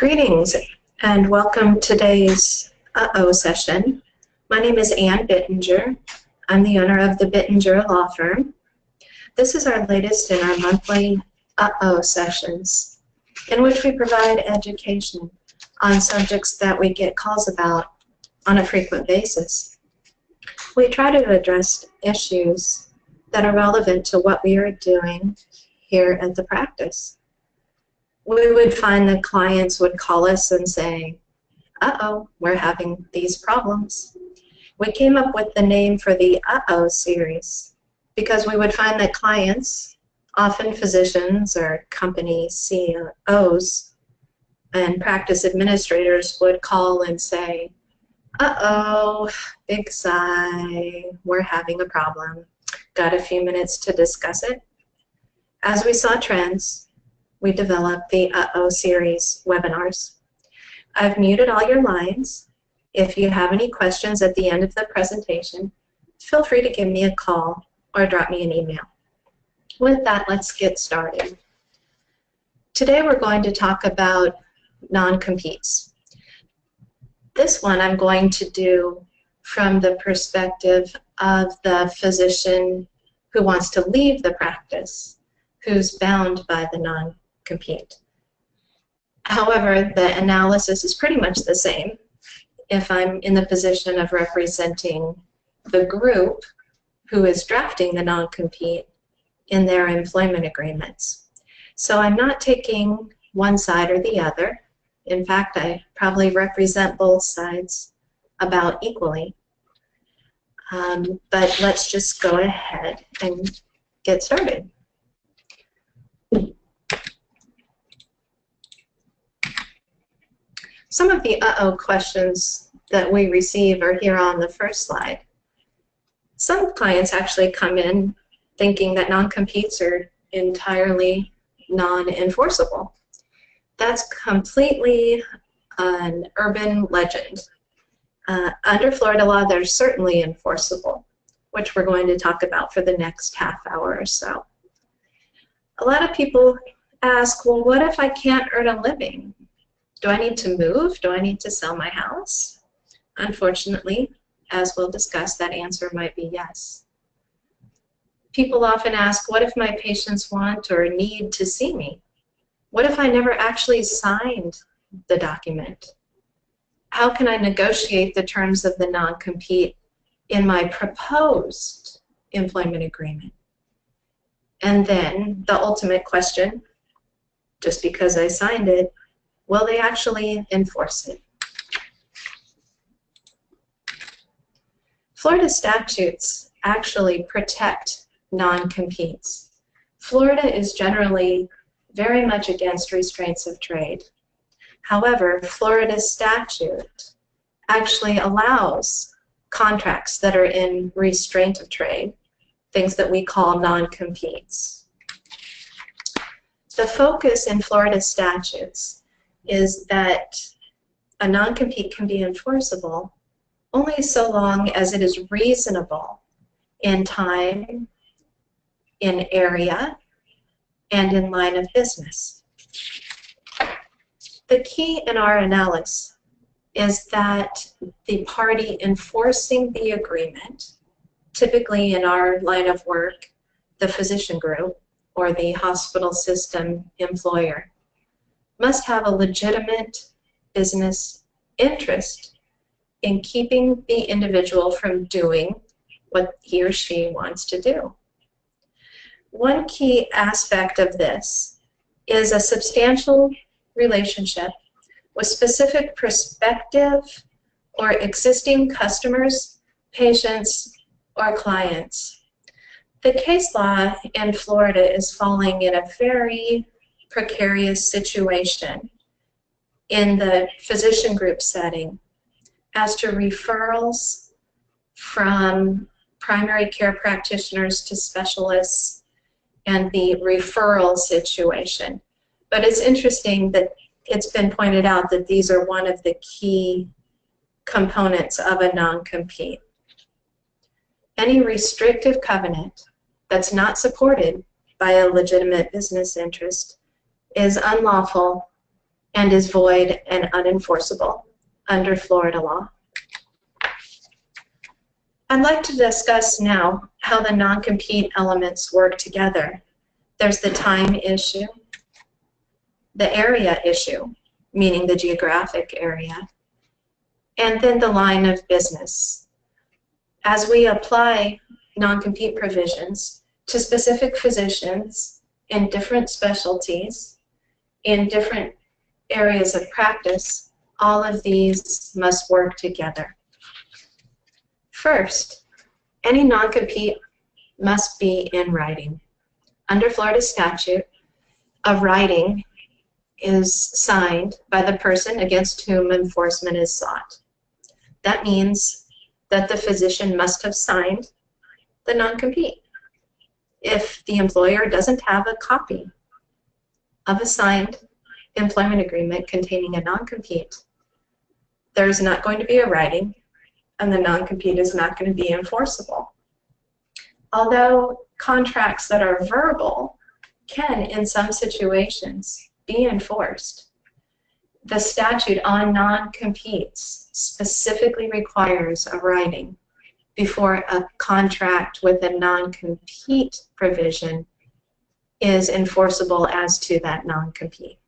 Greetings and welcome to today's session. My name is Ann Bittinger. I'm the owner of the Bittinger Law Firm. This is our latest in our monthly sessions in which we provide education on subjects that we get calls about on a frequent basis. We try to address issues that are relevant to what we are doing here at the practice. We would find that clients would call us and say, uh-oh, we're having these problems. We came up with the name for the uh-oh series because we would find that clients, often physicians or company CEOs and practice administrators, would call and say, uh-oh, big sigh, we're having a problem. Got a few minutes to discuss it? As we saw trends, we developed the uh-oh series webinars. I've muted all your lines. If you have any questions at the end of the presentation, feel free to give me a call or drop me an email. With that, let's get started. Today we're going to talk about non-competes. This one I'm going to do from the perspective of the physician who wants to leave the practice, who's bound by the non-compete. However, the analysis is pretty much the same if I'm in the position of representing the group who is drafting the non-compete in their employment agreements. So I'm not taking one side or the other. In fact, I probably represent both sides about equally. But let's just go ahead and get started. Some of the uh-oh questions that we receive are here on the first slide. Some clients actually come in thinking that non-competes are entirely non-enforceable. That's completely an urban legend. Under Florida law, they're certainly enforceable, which we're going to talk about for the next half hour or so. A lot of people ask, well, what if I can't earn a living? Do I need to move? Do I need to sell my house? Unfortunately, as we'll discuss, that answer might be yes. People often ask, what if my patients want or need to see me? What if I never actually signed the document? How can I negotiate the terms of the non-compete in my proposed employment agreement? And then the ultimate question, just because I signed it, will they actually enforce it? Florida statutes actually protect non-competes. Florida is generally very much against restraints of trade. However, Florida statute actually allows contracts that are in restraint of trade, things that we call non-competes. The focus in Florida statutes is that a non-compete can be enforceable only so long as it is reasonable in time, in area, and in line of business. The key in our analysis is that the party enforcing the agreement, typically in our line of work, the physician group or the hospital system employer, must have a legitimate business interest in keeping the individual from doing what he or she wants to do. One key aspect of this is a substantial relationship with specific prospective or existing customers, patients, or clients. The case law in Florida is falling in a very precarious situation in the physician group setting as to referrals from primary care practitioners to specialists and the referral situation. But it's interesting that it's been pointed out that these are one of the key components of a non-compete. Any restrictive covenant that's not supported by a legitimate business interest is unlawful and is void and unenforceable under Florida law. I'd like to discuss now how the non-compete elements work together. There's the time issue, the area issue, meaning the geographic area, and then the line of business. As we apply non-compete provisions to specific physicians in different specialties, in different areas of practice, all of these must work together. First, any non-compete must be in writing. Under Florida statute, a writing is signed by the person against whom enforcement is sought. That means that the physician must have signed the non-compete. If the employer doesn't have a copy of a signed employment agreement containing a non-compete, there's not going to be a writing, and the non-compete is not going to be enforceable. Although contracts that are verbal can, in some situations, be enforced, the statute on non-competes specifically requires a writing before a contract with a non-compete provision is enforceable as to that non-compete.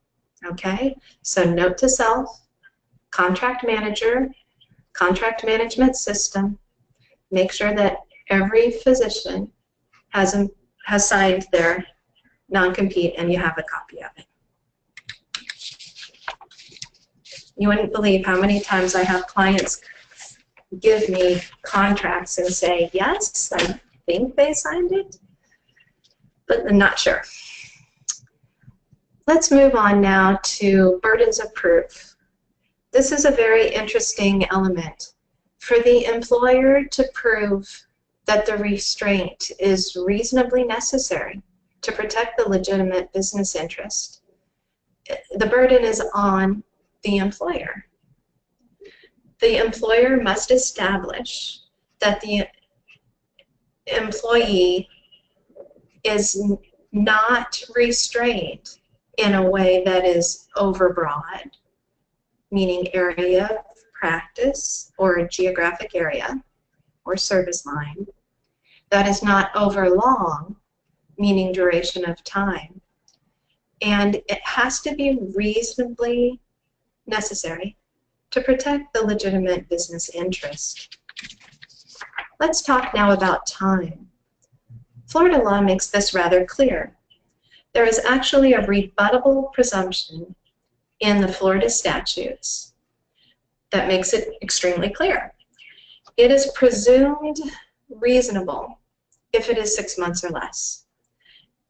Okay? So note to self, contract manager, contract management system, make sure that every physician has signed their non-compete and you have a copy of it. You wouldn't believe how many times I have clients give me contracts and say, yes, I think they signed it, but I'm not sure. Let's move on now to burdens of proof. This is a very interesting element. For the employer to prove that the restraint is reasonably necessary to protect the legitimate business interest, the burden is on the employer. The employer must establish that the employee is not restrained in a way that is overbroad, meaning area of practice or a geographic area or service line, that is not overlong, meaning duration of time, and it has to be reasonably necessary to protect the legitimate business interest. Let's talk now about time. Florida law makes this rather clear. There is actually a rebuttable presumption in the Florida statutes that makes it extremely clear. It is presumed reasonable if it is 6 months or less.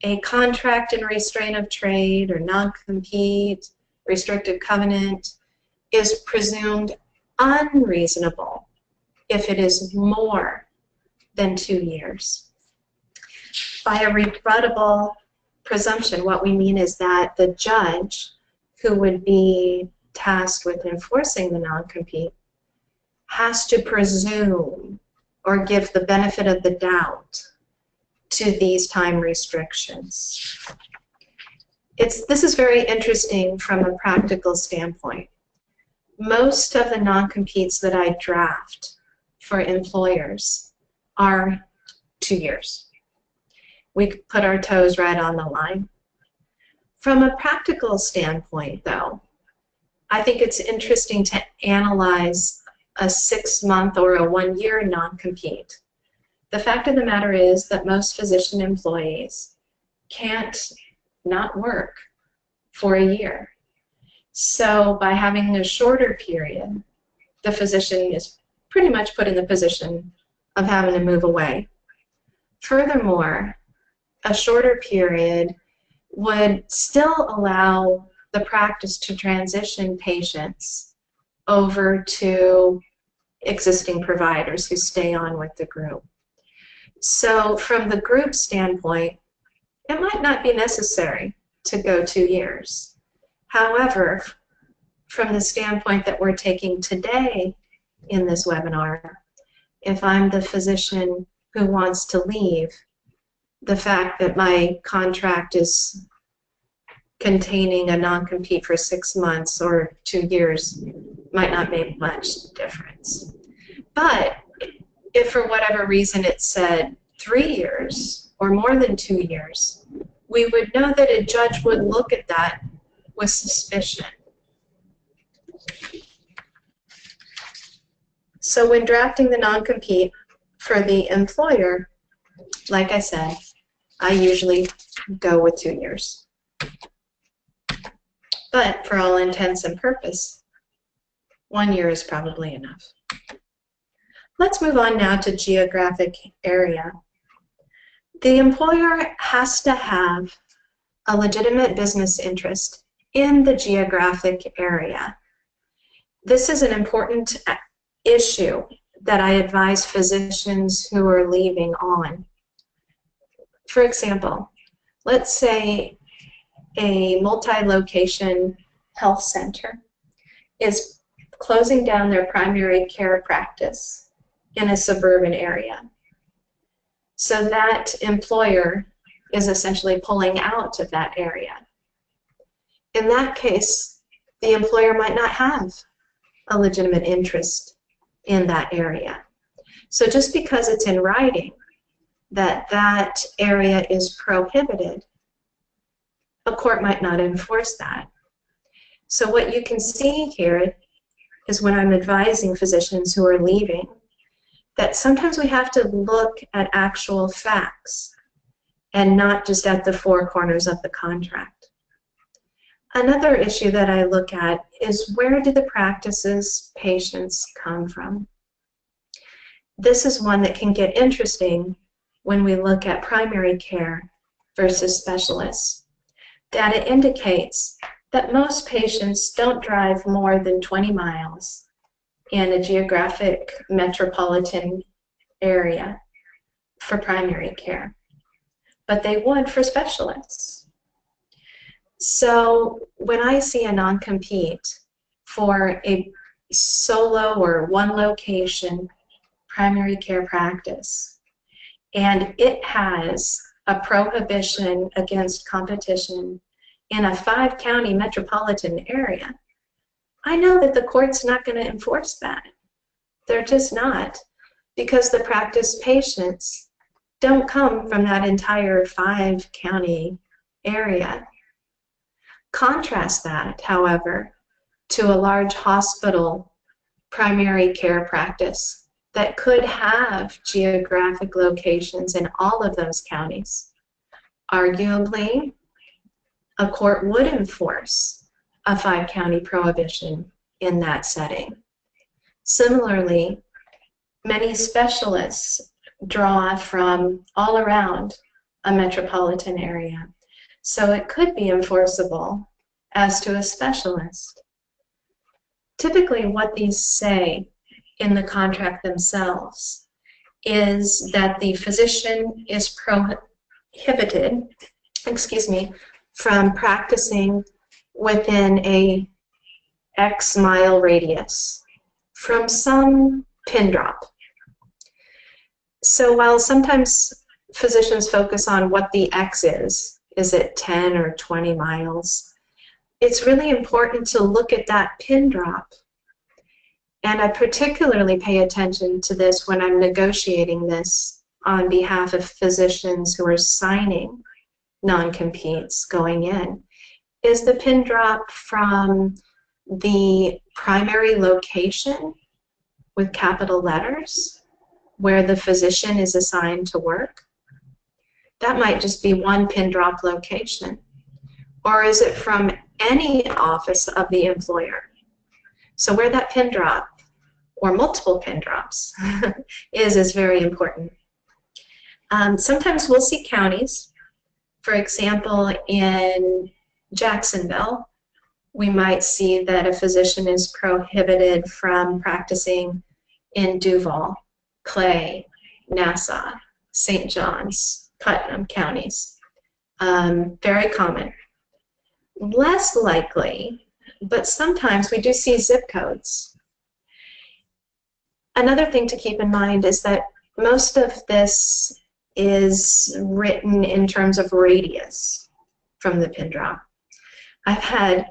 A contract in restraint of trade or non-compete, restrictive covenant is presumed unreasonable if it is more than 2 years. By a rebuttable presumption, what we mean is that the judge who would be tasked with enforcing the non-compete has to presume or give the benefit of the doubt to these time restrictions. This is very interesting from a practical standpoint. Most of the non-competes that I draft for employers are 2 years. We put our toes right on the line. From a practical standpoint, though, I think it's interesting to analyze a 6-month or a 1-year non-compete. The fact of the matter is that most physician employees can't not work for a year. So by having a shorter period, the physician is pretty much put in the position of having to move away. Furthermore, a shorter period would still allow the practice to transition patients over to existing providers who stay on with the group. So from the group standpoint, it might not be necessary to go 2 years. However, from the standpoint that we're taking today in this webinar, if I'm the physician who wants to leave, the fact that my contract is containing a non-compete for 6 months or 2 years might not make much difference. But if for whatever reason it said 3 years or more than 2 years, we would know that a judge would look at that with suspicion. So when drafting the non-compete for the employer, like I said, I usually go with 2 years. But for all intents and purposes, 1 year is probably enough. Let's move on now to geographic area. The employer has to have a legitimate business interest in the geographic area. This is an important issue that I advise physicians who are leaving on. For example, let's say a multi-location health center is closing down their primary care practice in a suburban area. So that employer is essentially pulling out of that area. In that case, the employer might not have a legitimate interest in that area. So just because it's in writing that that area is prohibited, a court might not enforce that. So what you can see here is when I'm advising physicians who are leaving, that sometimes we have to look at actual facts and not just at the four corners of the contract. Another issue that I look at is, where do the practices patients come from? This is one that can get interesting when we look at primary care versus specialists. Data indicates that most patients don't drive more than 20 miles in a geographic metropolitan area for primary care, but they would for specialists. So when I see a non-compete for a solo or one location primary care practice, and it has a prohibition against competition in a 5-county metropolitan area, I know that the court's not going to enforce that. They're just not, because the practice patients don't come from that entire 5-county area. Contrast that, however, to a large hospital primary care practice that could have geographic locations in all of those counties. Arguably, a court would enforce a 5-county prohibition in that setting. Similarly, many specialists draw from all around a metropolitan area, so it could be enforceable as to a specialist. Typically, what these say in the contract themselves is that the physician is prohibited, from practicing within a X mile radius from some pin drop. So while sometimes physicians focus on what the X is it 10 or 20 miles? It's really important to look at that pin drop. And I particularly pay attention to this when I'm negotiating this on behalf of physicians who are signing non-competes going in. Is the pin drop from the primary location with capital letters where the physician is assigned to work? That might just be one pin drop location. Or is it from any office of the employer? So where that pin drop, or multiple pin drops, is very important. Sometimes we'll see counties. For example, in Jacksonville, we might see that a physician is prohibited from practicing in Duval, Clay, Nassau, St. John's, Putnam counties. Very common. Less likely, but sometimes we do see zip codes. Another thing to keep in mind is that most of this is written in terms of radius from the pin drop. I've had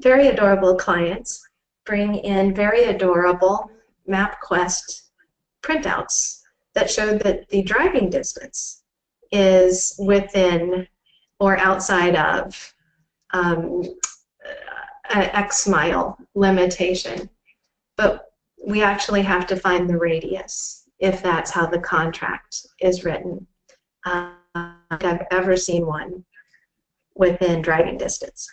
very adorable clients bring in very adorable MapQuest printouts that show that the driving distance is within or outside of an X mile limitation. But we actually have to find the radius if that's how the contract is written. I've ever seen one within driving distance.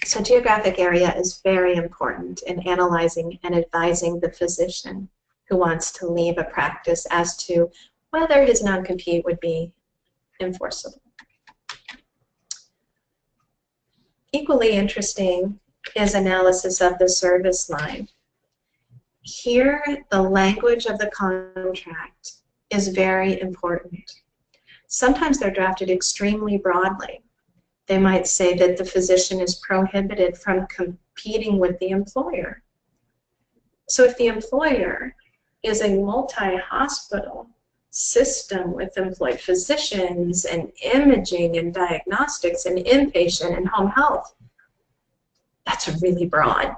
So geographic area is very important in analyzing and advising the physician who wants to leave a practice as to whether his non-compete would be enforceable. Equally interesting is analysis of the service line. Here, the language of the contract is very important. Sometimes they're drafted extremely broadly. They might say that the physician is prohibited from competing with the employer. So if the employer is a multi-hospital system with employed physicians and imaging and diagnostics and inpatient and home health, that's really broad.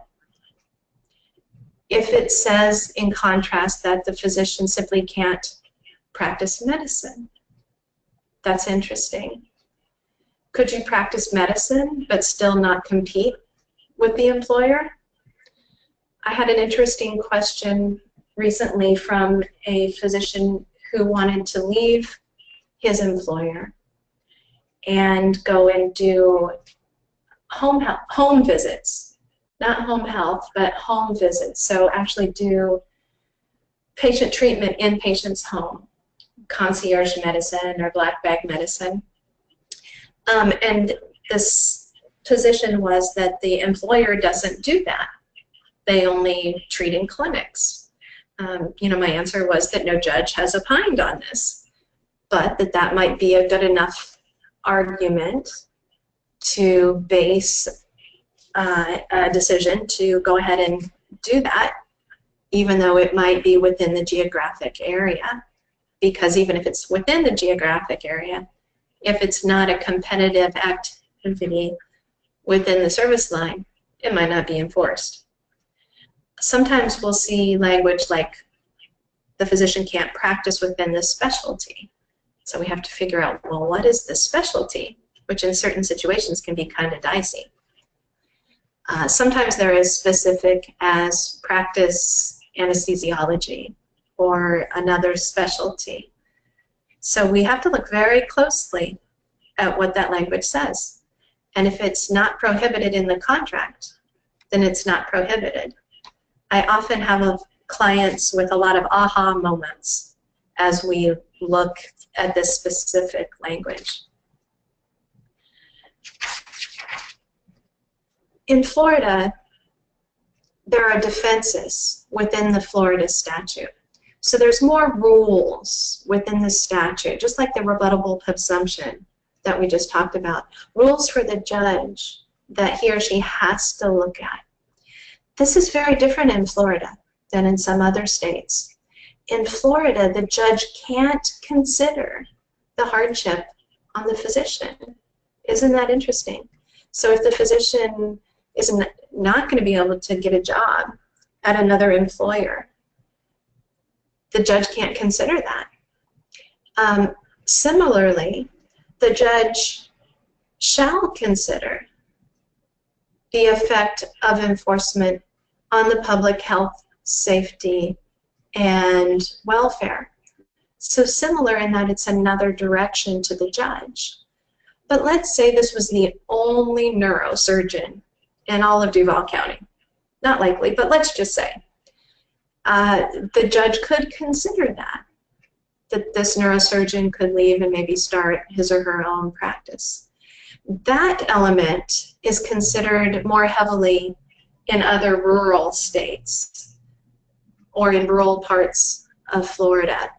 If it says, in contrast, that the physician simply can't practice medicine, that's interesting. Could you practice medicine but still not compete with the employer? I had an interesting question recently from a physician who wanted to leave his and go and do home visits, not home health, but home visits. So actually do patient treatment in patient's home, concierge medicine or black bag medicine. And this position was that the employer doesn't do that. They only treat in clinics. You know, my answer was that no judge has opined on this, but that might be a good enough argument to base a decision to go ahead and do that, even though it might be within the geographic area. Because even if it's within the geographic area, if it's not a competitive activity within the service line, it might not be enforced. Sometimes we'll see language like the physician can't practice within this specialty. So we have to figure out, well, what is the specialty? Which in certain situations can be kind of dicey. Sometimes they're as specific as practice anesthesiology or another specialty. So we have to look very closely at what that language says. And if it's not prohibited in the contract, then it's not prohibited. I often have clients with a lot of aha moments as we look at this specific language. In Florida, there are defenses within the Florida statute. So there's more rules within the statute, just like the rebuttable presumption that we just talked about. Rules for the judge that he or she has to look at. This is very different in Florida than in some other states. In Florida, the judge can't consider the hardship on the physician. Isn't that interesting? So if the physician is not going to be able to get a job at another employer, the judge can't consider that. Similarly, the judge shall consider the effect of enforcement on the public health, safety, and welfare. So similar in that it's another direction to the judge. But let's say this was the only neurosurgeon in all of Duval County. Not likely, but let's just say. The judge could consider that this neurosurgeon could leave and maybe start his or her own practice. That element is considered more heavily in other rural states or in rural parts of Florida.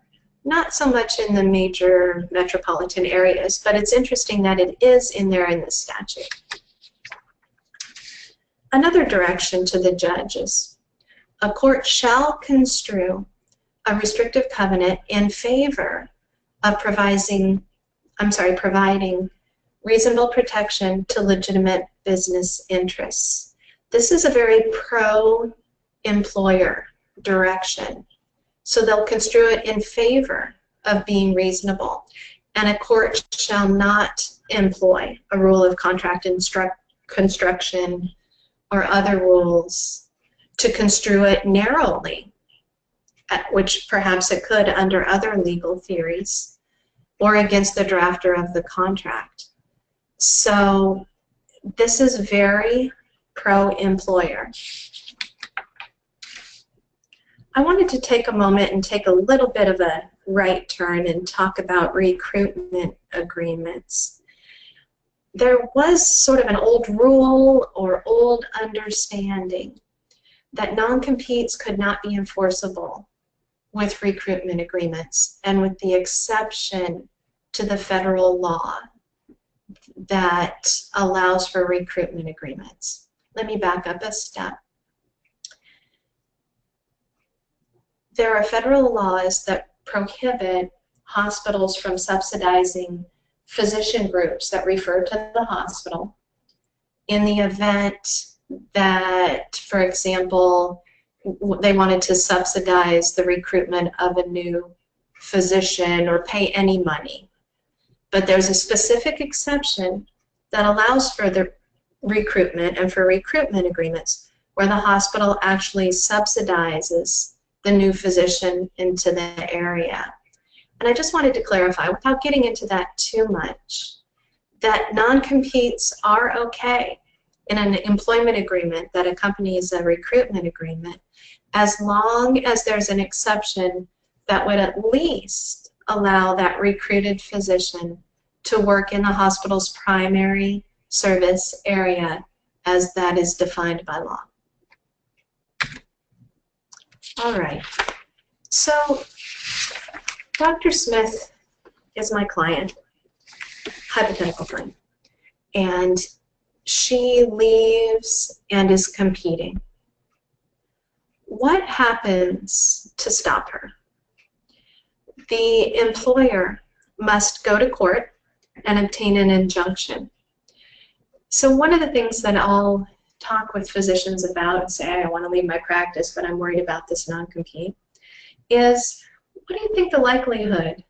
Not so much in the major metropolitan areas, but it's interesting that it is in there in the statute. Another direction to the judge is a court shall construe a restrictive covenant in favor of providing reasonable protection to legitimate business interests. This is a very pro-employer direction. So they'll construe it in favor of being reasonable. And a court shall not employ a rule of contract construction or other rules to construe it narrowly, which perhaps it could under other legal theories, or against the drafter of the contract. So this is very pro-employer. I wanted to take a moment and take a little bit of a right turn and talk about recruitment agreements. There was sort of an old rule or old understanding that non-competes could not be enforceable with recruitment agreements, and with the exception to the federal law that allows for recruitment agreements. Let me back up a step. There are federal laws that prohibit hospitals from subsidizing physician groups that refer to the hospital in the event that, for example, they wanted to subsidize the recruitment of a new physician or pay any money. But there's a specific exception that allows for the recruitment and for recruitment agreements where the hospital actually subsidizes the new physician into the area. And I just wanted to clarify, without getting into that too much, that non-competes are okay in an employment agreement that accompanies a recruitment agreement, as long as there's an exception that would at least allow that recruited physician to work in the hospital's primary service area as that is defined by law. All right, so Dr. Smith is my client, hypothetical client, and she leaves and is competing. What happens to stop her? The employer must go to court and obtain an injunction. So one of the things that I'll talk with physicians about and say, I want to leave my practice, but I'm worried about this non-compete, is what do you think the likelihood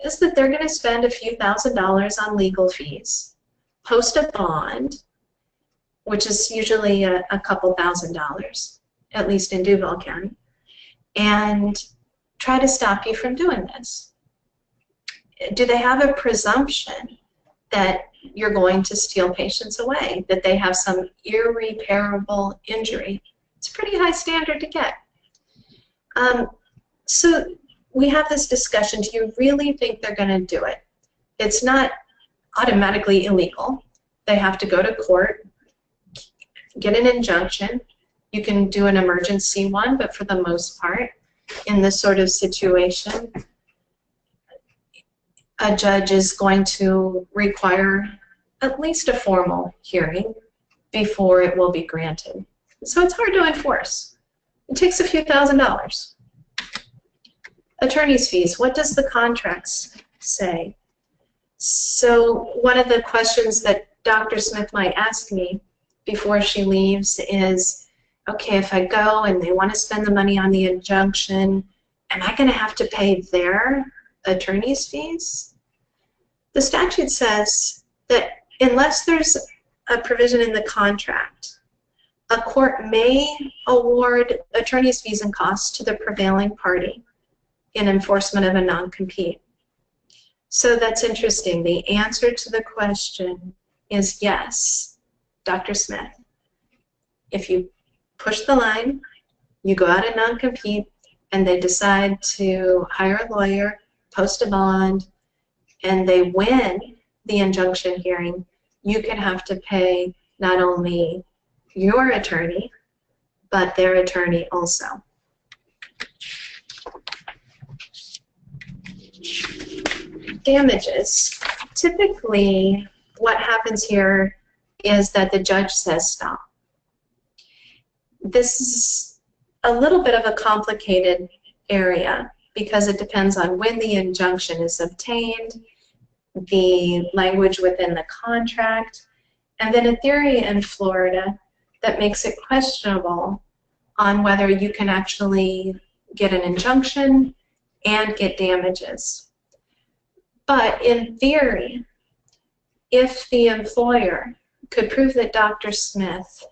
is that they're going to spend a few $1,000s on legal fees, post a bond, which is usually a couple $1,000s, at least in Duval County, and try to stop you from doing this? Do they have a presumption that you're going to steal patients away, that they have some irreparable injury? It's a pretty high standard to get. So we have this discussion, do you really think they're going to do it? It's not automatically illegal. They have to go to court, get an injunction. You can do an emergency one, but for the most part, in this sort of situation, a judge is going to require at least a formal hearing before it will be granted. So it's hard to enforce. It takes a few $1,000s. Attorney's fees, what does the contracts say? So one of the questions that Dr. Smith might ask me before she leaves is, okay, if I go and they want to spend the money on the injunction, am I going to have to pay their attorney's fees? The statute says that unless there's a provision in the contract, a court may award attorney's fees and costs to the prevailing party in enforcement of a non-compete. So that's interesting. The answer to the question is yes, Dr. Smith. If you push the line, you go out of non-compete, and they decide to hire a lawyer, post a bond, and they win the injunction hearing, you can have to pay not only your attorney, but their attorney also. Damages. Typically, what happens here is that the judge says stop. This is a little bit of a complicated area because it depends on when the injunction is obtained the language within the contract, and then a theory in Florida that makes it questionable on whether you can actually get an injunction and get damages. But in theory, if the employer could prove that Dr. Smith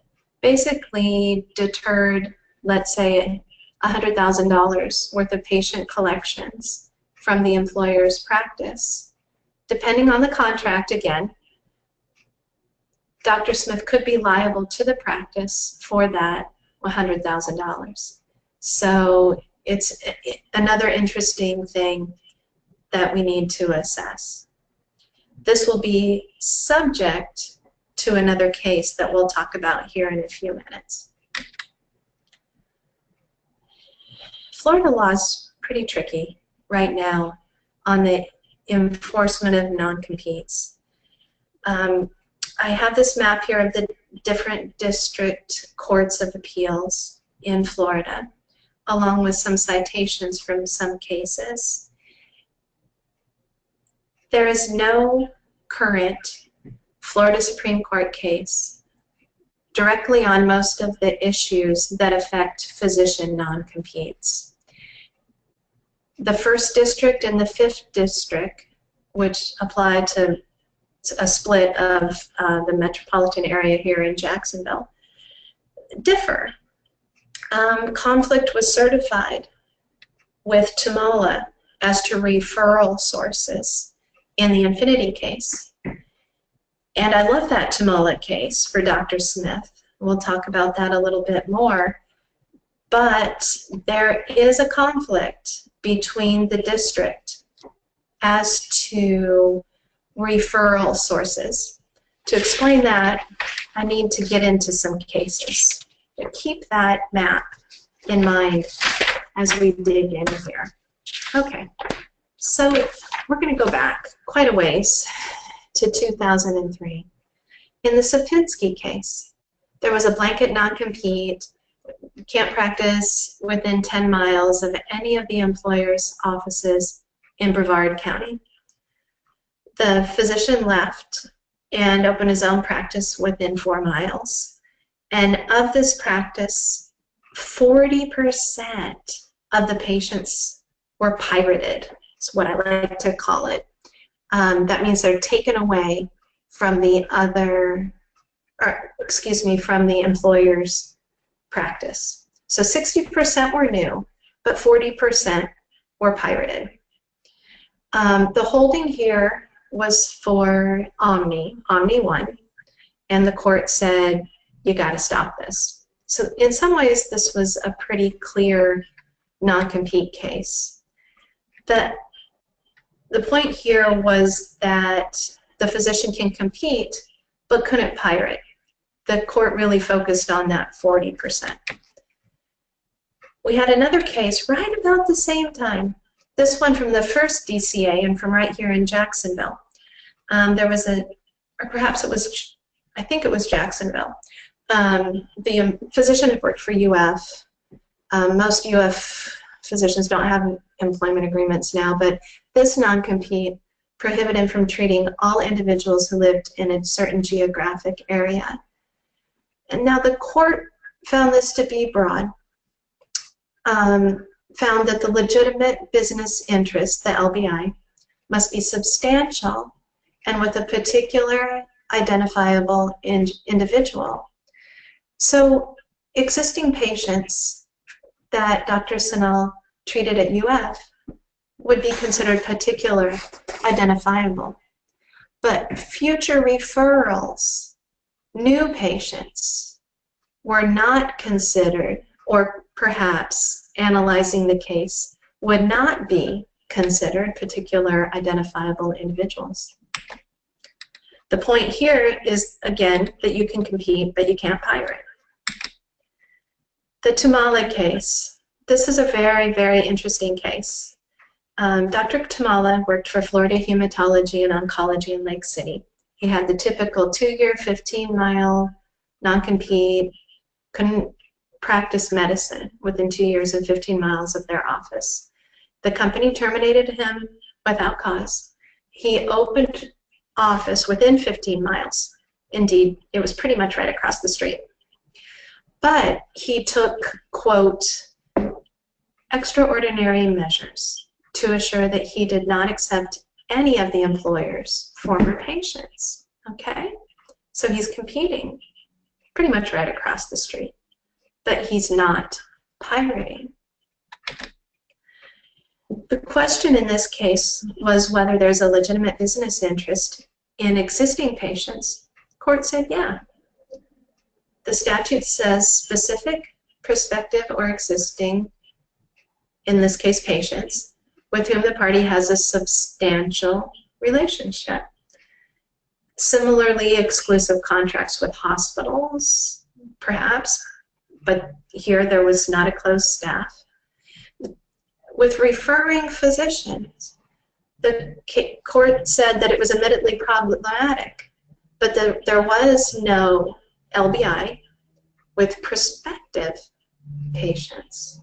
basically deterred, let's say, $100,000 worth of patient collections from the employer's practice, depending on the contract again, Dr. Smith could be liable to the practice for that $100,000. So it's another interesting thing that we need to assess. This will be subject to another case that we'll talk about here in a few minutes. Florida law is pretty tricky right now on the enforcement of non-competes. I have this map here of the different district courts of appeals in Florida, along with some citations from some cases. There is no current Florida Supreme Court case directly on most of the issues that affect physician non-competes. The 1st District and the 5th District, which apply to a split of the metropolitan area here in Jacksonville, differ. Conflict was certified with Tummala as to referral sources in the Infinity case. And I love that Tummala case for Dr. Smith. We'll talk about that a little bit more. But there is a conflict between the district as to referral sources. To explain that, I need to get into some cases. But keep that map in mind as we dig in here. Okay, so we're going to go back quite a ways to 2003. In the Supinski case, there was a blanket non-compete. You can't practice within 10 miles of any of the employer's offices in Brevard County. The physician left and opened his own practice within 4 miles. And of this practice, 40% of the patients were pirated. That's what I like to call it. That means they're taken away from the from the employer's practice. So 60% were new, but 40% were pirated. The holding here was for Omni 1, and the court said, you got to stop this. So in some ways, this was a pretty clear non-compete case. The point here was that the physician can compete, but couldn't pirate. The court really focused on that 40%. We had another case right about the same time. This one from the 1st DCA and from right here in Jacksonville. There was or perhaps it was, I think it was Jacksonville. The physician had worked for UF. Most UF physicians don't have employment agreements now, but this non-compete prohibited him from treating all individuals who lived in a certain geographic area. And now the court found this to be broad, found that the legitimate business interest, the LBI, must be substantial and with a particular identifiable individual. So existing patients that Dr. Sanal treated at UF would be considered particular identifiable. But future referrals, new patients, were not considered, or perhaps analyzing the case would not be considered particular identifiable individuals. The point here is, again, that you can compete, but you can't pirate. The Tummala case. This is a very, very interesting case. Dr. Tummala worked for Florida Hematology and Oncology in Lake City. He had the typical 2-year, 15-mile non-compete, couldn't practice medicine within 2 years and 15 miles of their office. The company terminated him without cause. He opened office within 15 miles. Indeed, it was pretty much right across the street. But he took, quote, extraordinary measures to assure that he did not accept any of the employer's former patients. Okay? So he's competing pretty much right across the street. But he's not pirating. The question in this case was whether there's a legitimate business interest in existing patients. Court said, yeah. The statute says specific, prospective, or existing, in this case patients, with whom the party has a substantial relationship. Similarly, exclusive contracts with hospitals, perhaps, but here there was not a closed staff. With referring physicians, the court said that it was admittedly problematic, but there was no LBI with prospective patients.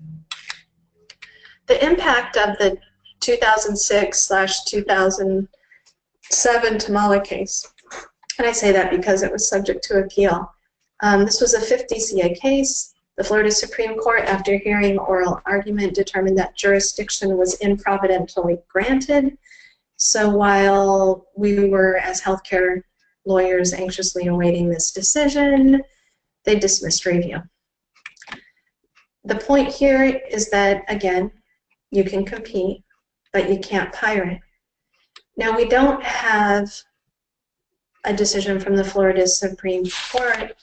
The impact of the 2006/2007 Tummala case, and I say that because it was subject to appeal. This was a 50 CA case. The Florida Supreme Court, after hearing oral argument, determined that jurisdiction was improvidently granted. So while we were, as healthcare lawyers, anxiously awaiting this decision, they dismissed review. The point here is that, again, you can compete, but you can't pirate. Now, we don't have a decision from the Florida Supreme Court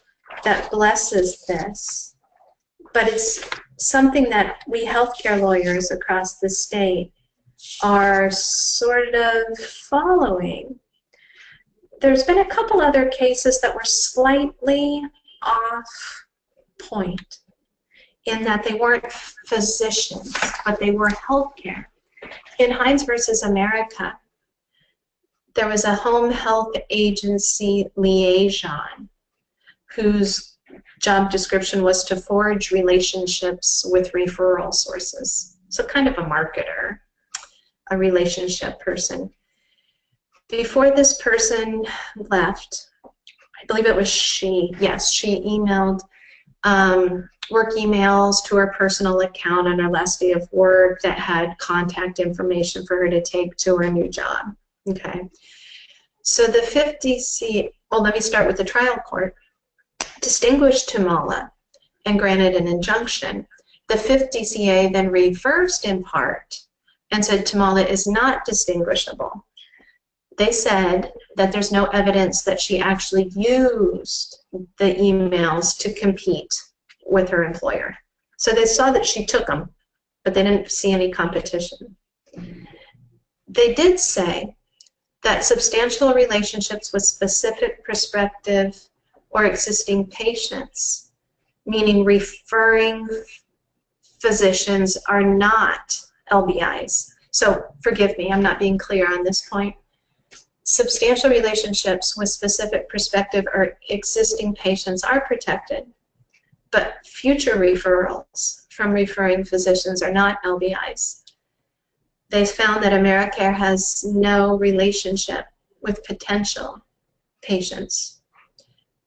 that blesses this, but it's something that we healthcare lawyers across the state are sort of following. There's been a couple other cases that were slightly off point in that they weren't physicians, but they were healthcare. In Hines versus Americare, there was a home health agency liaison whose job description was to forge relationships with referral sources. So kind of a marketer, a relationship person. Before this person left, I believe it was she, yes, she emailed work emails to her personal account on her last day of work that had contact information for her to take to her new job. Okay. So the 50C, well, let me start with the trial court, distinguished Tummala and granted an injunction. The 50CA then reversed in part and said Tummala is not distinguishable. They said that there's no evidence that she actually used the emails to compete with her employer. So they saw that she took them, but they didn't see any competition. They did say that substantial relationships with specific prospective or existing patients, meaning referring physicians, are not LBIs. So forgive me, I'm not being clear on this point. Substantial relationships with specific prospective or existing patients are protected, but future referrals from referring physicians are not LBIs. They found that Americare has no relationship with potential patients,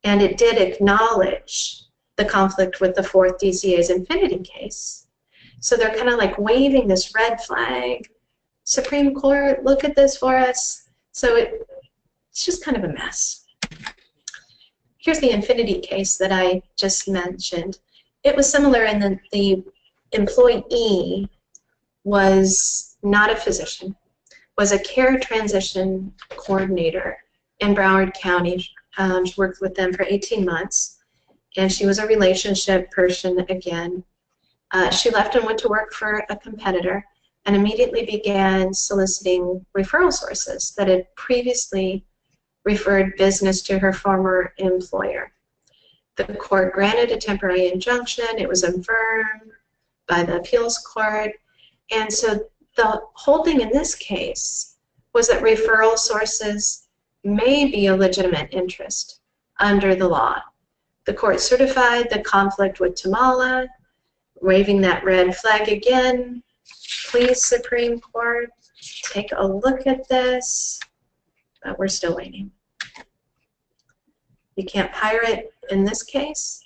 and it did acknowledge the conflict with the 4th DCA's Infinity case. So they're kind of like waving this red flag. Supreme Court, look at this for us. So it's just kind of a mess. Here's the Infinity case that I just mentioned. It was similar in that the employee was not a physician, was a care transition coordinator in Broward County. She worked with them for 18 months, and she was a relationship person again. She left and went to work for a competitor and immediately began soliciting referral sources that had previously referred business to her former employer. The court granted a temporary injunction. It was affirmed by the appeals court. And so the holding in this case was that referral sources may be a legitimate interest under the law. The court certified the conflict with Tummala, waving that red flag again. Please, Supreme Court, take a look at this. but we're still waiting. You can't pirate in this case,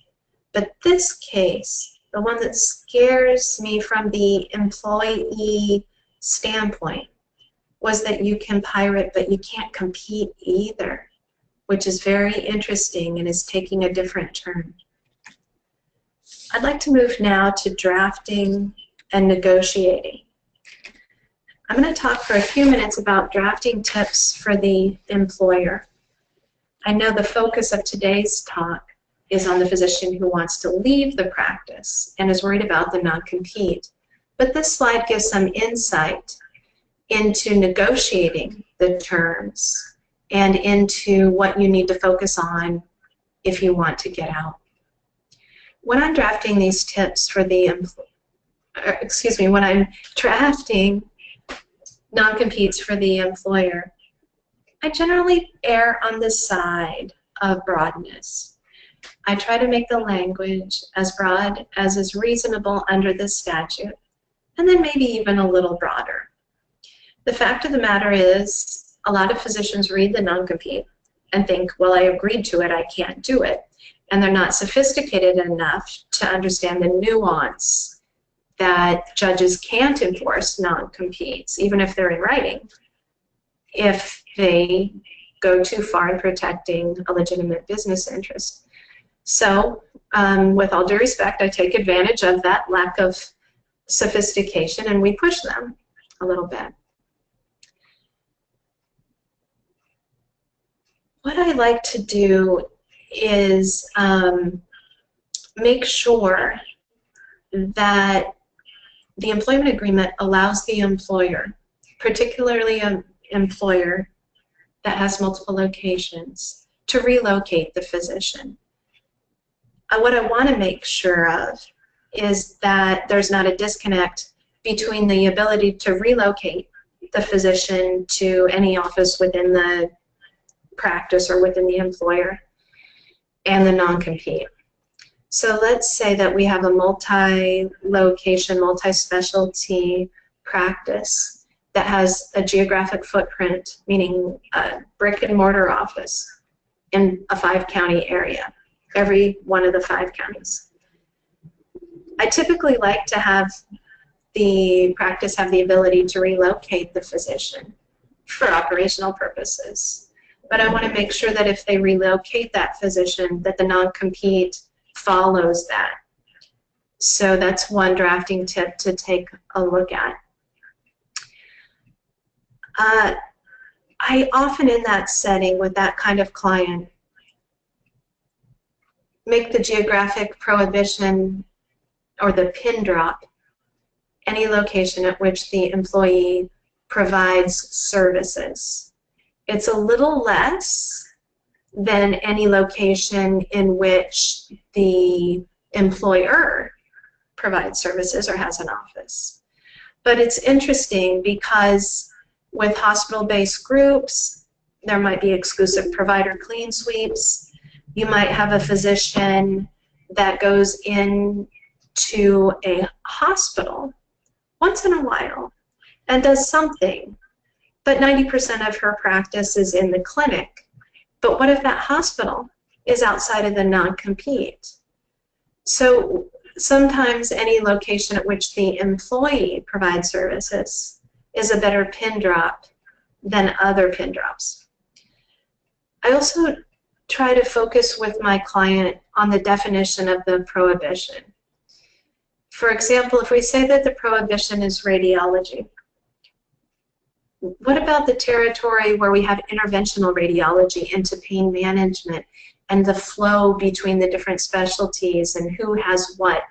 but this case, the one that scares me from the employee standpoint, was that you can pirate, but you can't compete either, which is very interesting and is taking a different turn. I'd like to move now to drafting and negotiating. I'm going to talk for a few minutes about drafting tips for the employer. I know the focus of today's talk is on the physician who wants to leave the practice and is worried about the non-compete, but this slide gives some insight into negotiating the terms and into what you need to focus on if you want to get out. When I'm drafting these tips for the when I'm drafting non-competes for the employer, I generally err on the side of broadness. I try to make the language as broad as is reasonable under the statute, and then maybe even a little broader. The fact of the matter is, a lot of physicians read the non-compete and think, well, I agreed to it, I can't do it. And they're not sophisticated enough to understand the nuance that judges can't enforce non-competes, even if they're in writing, if they go too far in protecting a legitimate business interest. So, with all due respect, I take advantage of that lack of sophistication and we push them a little bit. What I like to do is make sure that the employment agreement allows the employer, particularly an employer that has multiple locations, to relocate the physician. What I want to make sure of is that there's not a disconnect between the ability to relocate the physician to any office within the practice or within the employer and the non-compete. So let's say that we have a multi-location, multi-specialty practice that has a geographic footprint, meaning a brick and mortar office in a 5-county area, every one of the 5 counties. I typically like to have the practice have the ability to relocate the physician for operational purposes. But I want to make sure that if they relocate that physician, that the non-compete follows that. So that's one drafting tip to take a look at. I often in that setting with that kind of client make the geographic prohibition or the pin drop any location at which the employee provides services. It's a little less than any location in which the employer provides services or has an office. But it's interesting because with hospital-based groups, there might be exclusive provider clean sweeps. You might have a physician that goes into a hospital once in a while and does something, but 90% of her practice is in the clinic. But what if that hospital is outside of the non-compete? So sometimes any location at which the employee provides services is a better pin drop than other pin drops. I also try to focus with my client on the definition of the prohibition. For example, if we say that the prohibition is radiology, what about the territory where we have interventional radiology into pain management and the flow between the different specialties and who has what?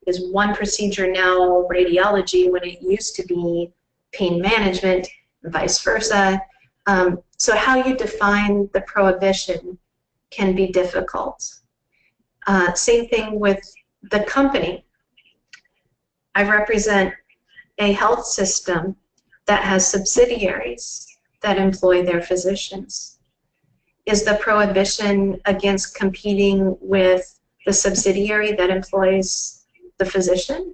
Is one procedure now radiology when it used to be pain management, and vice versa? So how you define the prohibition can be difficult. Same thing with the company. I represent a health system that has subsidiaries that employ their physicians. Is the prohibition against competing with the subsidiary that employs the physician?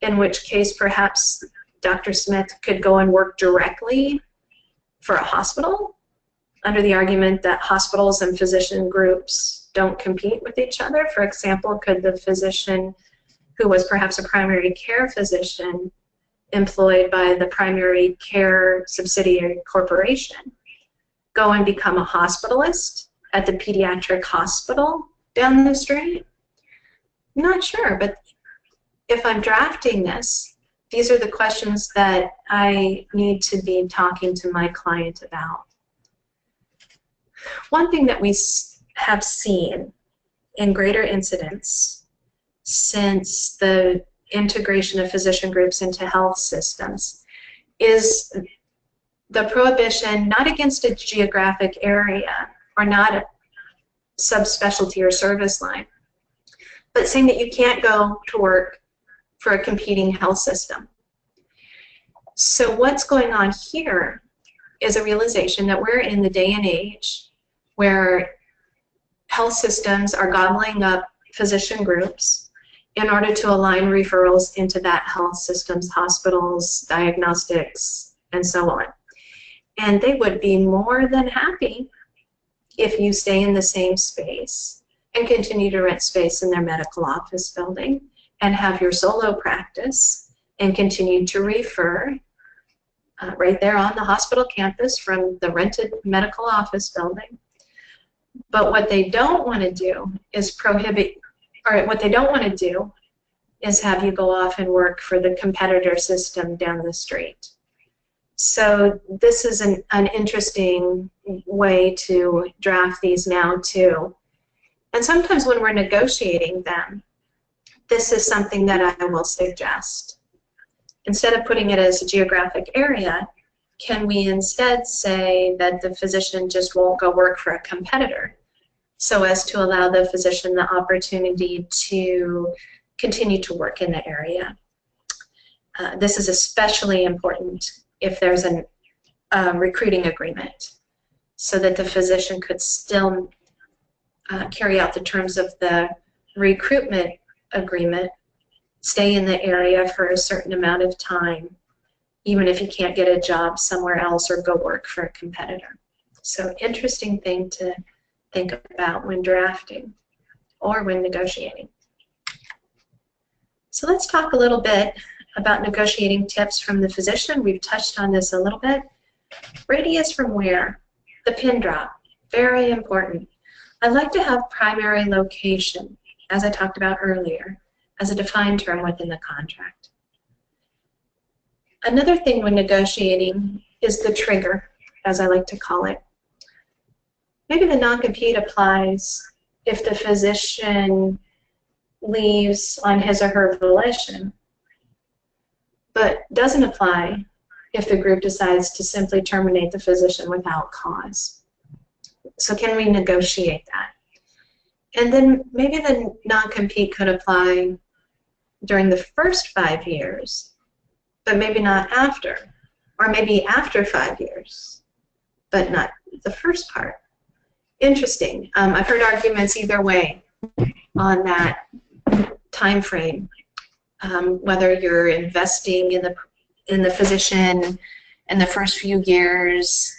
In which case perhaps Dr. Smith could go and work directly for a hospital, under the argument that hospitals and physician groups don't compete with each other. For example, could the physician who was perhaps a primary care physician employed by the primary care subsidiary corporation go and become a hospitalist at the pediatric hospital down the street? Not sure, but if I'm drafting this, these are the questions that I need to be talking to my client about. One thing that we have seen in greater incidence since the integration of physician groups into health systems is the prohibition not against a geographic area or not a subspecialty or service line, but saying that you can't go to work for a competing health system. So what's going on here is a realization that we're in the day and age where health systems are gobbling up physician groups in order to align referrals into that health system's hospitals, diagnostics, and so on. And they would be more than happy if you stay in the same space and continue to rent space in their medical office building and have your solo practice and continue to refer right there on the hospital campus from the rented medical office building. But what they don't want to do is prohibit, or what they don't want to do is have you go off and work for the competitor system down the street. So this is an interesting way to draft these now too. And sometimes when we're negotiating them, this is something that I will suggest. Instead of putting it as a geographic area, can we instead say that the physician just won't go work for a competitor, so as to allow the physician the opportunity to continue to work in the area? This is especially important if there's a recruiting agreement, so that the physician could still carry out the terms of the recruitment agreement, stay in the area for a certain amount of time, even if you can't get a job somewhere else or go work for a competitor. So interesting thing to think about when drafting or when negotiating. So let's talk a little bit about negotiating tips from the physician. We've touched on this a little bit. Radius from where? The pin drop, very important. I like to have primary location, as I talked about earlier, as a defined term within the contract. Another thing when negotiating is the trigger, as I like to call it. Maybe the non-compete applies if the physician leaves on his or her volition, but doesn't apply if the group decides to simply terminate the physician without cause. So can we negotiate that? And then maybe the non-compete could apply during the first 5 years, but maybe not after, or maybe after 5 years, but not the first part. Interesting. I've heard arguments either way on that time frame, whether you're investing in the physician in the first few years,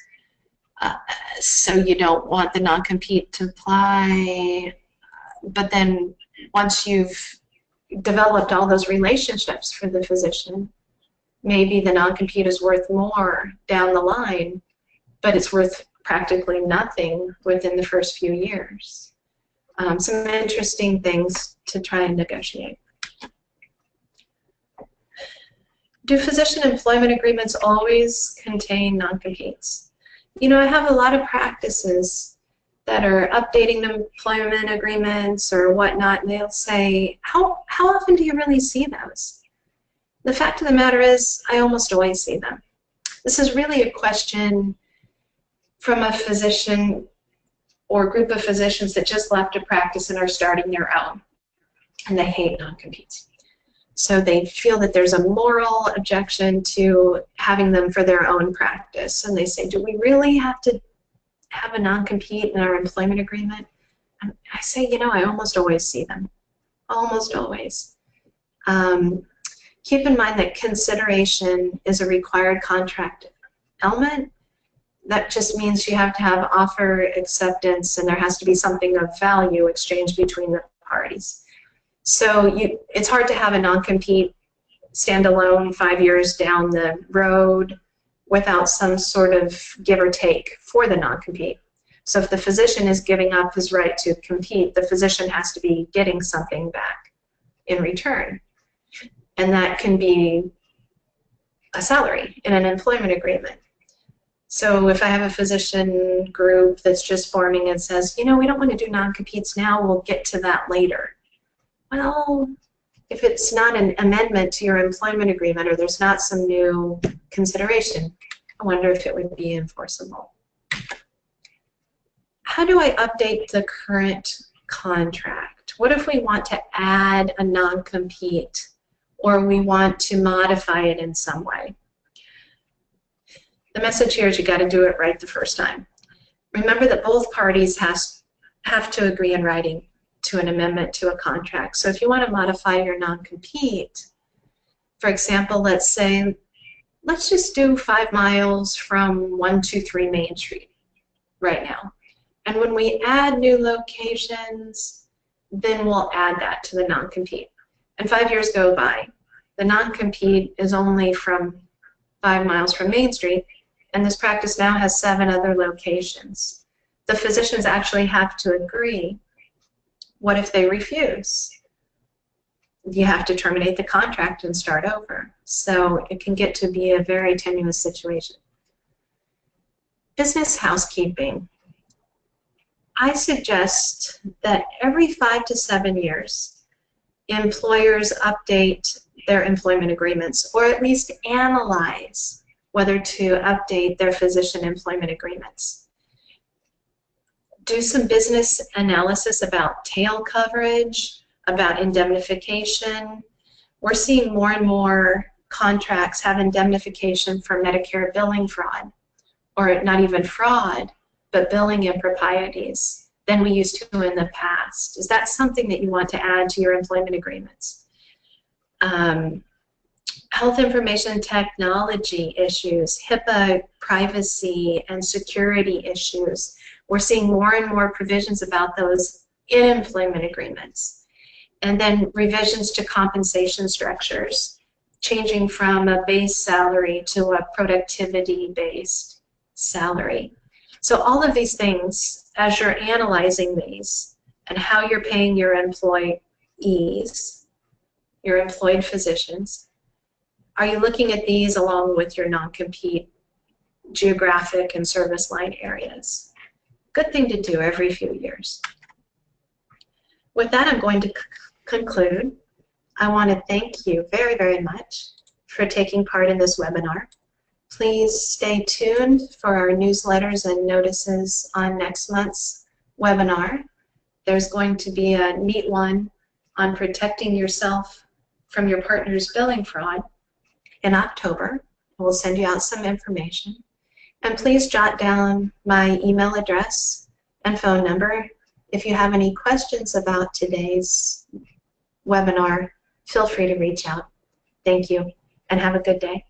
so you don't want the non-compete to apply, but then once you've developed all those relationships for the physician, maybe the non-compete is worth more down the line, but it's worth practically nothing within the first few years. Some interesting things to try and negotiate. Do physician employment agreements always contain non-competes? You know, I have a lot of practices that are updating the employment agreements or whatnot, and they'll say, how often do you really see those? The fact of the matter is, I almost always see them. This is really a question from a physician or group of physicians that just left a practice and are starting their own, and they hate non-competes. So they feel that there's a moral objection to having them for their own practice, and they say, do we really have to have a non-compete in our employment agreement? And I say, you know, I almost always see them, almost always. Keep in mind that consideration is a required contract element, that just means you have to have offer acceptance, and there has to be something of value exchanged between the parties. So it's hard to have a non-compete stand alone 5 years down the road without some sort of give or take for the non-compete. So if the physician is giving up his right to compete, the physician has to be getting something back in return. And that can be a salary in an employment agreement. So if I have a physician group that's just forming and says, you know, we don't want to do non-competes now, we'll get to that later. Well, if it's not an amendment to your employment agreement or there's not some new consideration, I wonder if it would be enforceable. How do I update the current contract? What if we want to add a non-compete or we want to modify it in some way? The message here is you got to do it right the first time. Remember that both parties have to agree in writing to an amendment to a contract. So if you want to modify your non-compete, for example, let's say, let's just do 5 miles from 123 Main Street right now. And when we add new locations, then we'll add that to the non-compete. And 5 years go by. The non-compete is only from 5 miles from Main Street, and this practice now has 7 other locations. The physicians actually have to agree. What if they refuse? You have to terminate the contract and start over. So it can get to be a very tenuous situation. Business housekeeping. I suggest that every 5 to 7 years, employers update their employment agreements, or at least analyze whether to update their physician employment agreements. Do some business analysis about tail coverage, about indemnification. We're seeing more and more contracts have indemnification for Medicare billing fraud, or not even fraud, but billing improprieties than we used to in the past. Is that something that you want to add to your employment agreements? Health information technology issues, HIPAA privacy and security issues. We're seeing more and more provisions about those in employment agreements. And then revisions to compensation structures, changing from a base salary to a productivity-based salary. So all of these things, as you're analyzing these and how you're paying your employees, your employed physicians, are you looking at these along with your non-compete geographic and service line areas? Good thing to do every few years. With that, I'm going to conclude. I want to thank you very, very much for taking part in this webinar. Please stay tuned for our newsletters and notices on next month's webinar. There's going to be a neat one on protecting yourself from your partner's billing fraud in October. We'll send you out some information. And please jot down my email address and phone number. If you have any questions about today's webinar, feel free to reach out. Thank you, and have a good day.